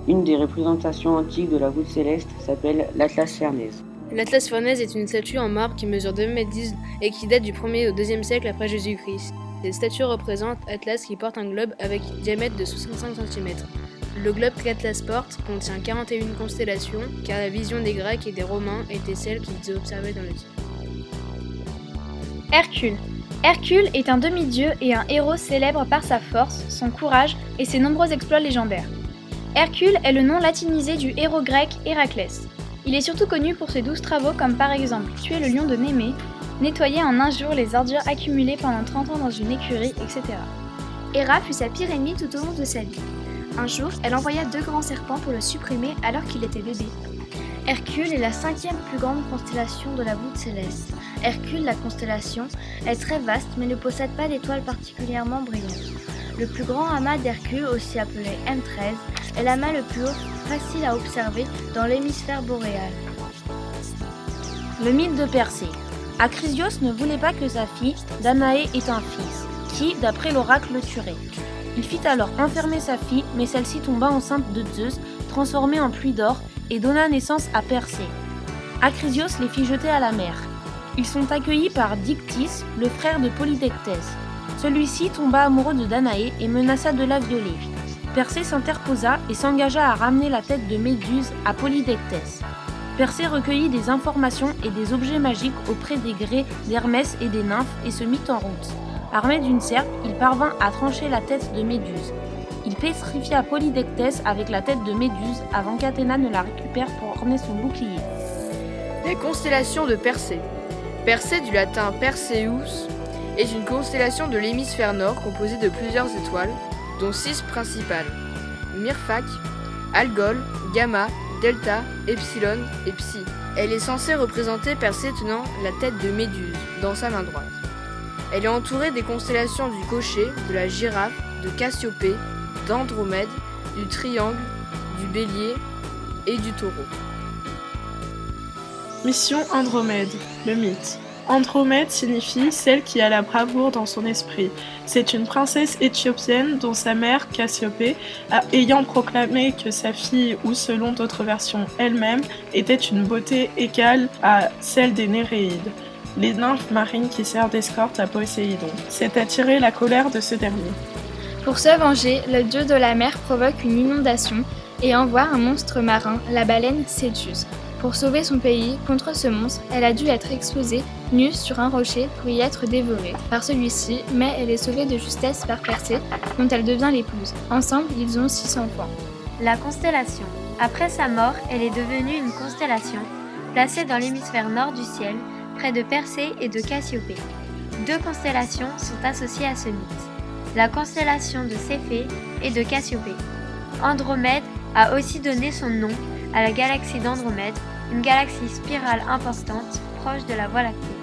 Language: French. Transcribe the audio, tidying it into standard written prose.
Une des représentations antiques de la voûte céleste s'appelle l'Atlas Farnèse. L'Atlas Farnèse est une statue en marbre qui mesure 2,10 m et qui date du 1er au 2e siècle après Jésus-Christ. Cette statue représente Atlas qui porte un globe avec un diamètre de 65 cm. Le globe qu'Atlas porte contient 41 constellations, car la vision des Grecs et des Romains était celle qu'ils observaient dans le ciel. Hercule. Hercule est un demi-dieu et un héros célèbre par sa force, son courage et ses nombreux exploits légendaires. Hercule est le nom latinisé du héros grec Héraclès. Il est surtout connu pour ses 12 travaux comme par exemple tuer le lion de Némée, nettoyer en un jour les ordures accumulées pendant 30 ans dans une écurie, etc. Héra fut sa pire ennemie tout au long de sa vie. Un jour, elle envoya 2 grands serpents pour le supprimer alors qu'il était bébé. Hercule est la 5e plus grande constellation de la voûte céleste. Hercule, la constellation, est très vaste mais ne possède pas d'étoiles particulièrement brillantes. Le plus grand amas d'Hercule, aussi appelé M13, est l'amas le plus haut facile à observer dans l'hémisphère boréal. Le mythe de Persée. Acrisios ne voulait pas que sa fille, Danaé, ait un fils, qui, d'après l'oracle, le tuerait. Il fit alors enfermer sa fille, mais celle-ci tomba enceinte de Zeus, transformée en pluie d'or, et donna naissance à Persée. Acrisios les fit jeter à la mer. Ils sont accueillis par Dictys, le frère de Polydectès. Celui-ci tomba amoureux de Danaé et menaça de la violer. Persée s'interposa et s'engagea à ramener la tête de Méduse à Polydectès. Persée recueillit des informations et des objets magiques auprès des grès d'Hermès et des nymphes et se mit en route. Armé d'une serpe, il parvint à trancher la tête de Méduse. Il pétrifia Polydectès avec la tête de Méduse avant qu'Athéna ne la récupère pour orner son bouclier. Les constellations de Persée. Persée, du latin Perseus, est une constellation de l'hémisphère nord composée de plusieurs étoiles, dont 6 principales: Myrphak, Algol, Gamma, Delta, Epsilon et Psi. Elle est censée représenter Persée tenant la tête de Méduse dans sa main droite. Elle est entourée des constellations du Cocher, de la Girafe, de Cassiopée, d'Andromède, du Triangle, du Bélier et du Taureau. Mission Andromède, le mythe. Andromède signifie celle qui a la bravoure dans son esprit. C'est une princesse éthiopienne dont sa mère, Cassiopée, ayant proclamé que sa fille, ou selon d'autres versions elle-même, était une beauté égale à celle des Néréides, les nymphes marines qui servent d'escorte à Poséidon. C'est attirer la colère de ce dernier. Pour se venger, le dieu de la mer provoque une inondation et envoie un monstre marin, la baleine Cétus. Pour sauver son pays contre ce monstre, elle a dû être exposée nue sur un rocher pour y être dévorée par celui-ci, mais elle est sauvée de justesse par Persée, dont elle devient l'épouse. Ensemble, ils ont 6 enfants. La constellation. Après sa mort, elle est devenue une constellation, placée dans l'hémisphère nord du ciel, près de Persée et de Cassiopée. 2 constellations sont associées à ce mythe: la constellation de Céphée et de Cassiopée. Andromède a aussi donné son nom à la galaxie d'Andromède, une galaxie spirale importante proche de la Voie lactée.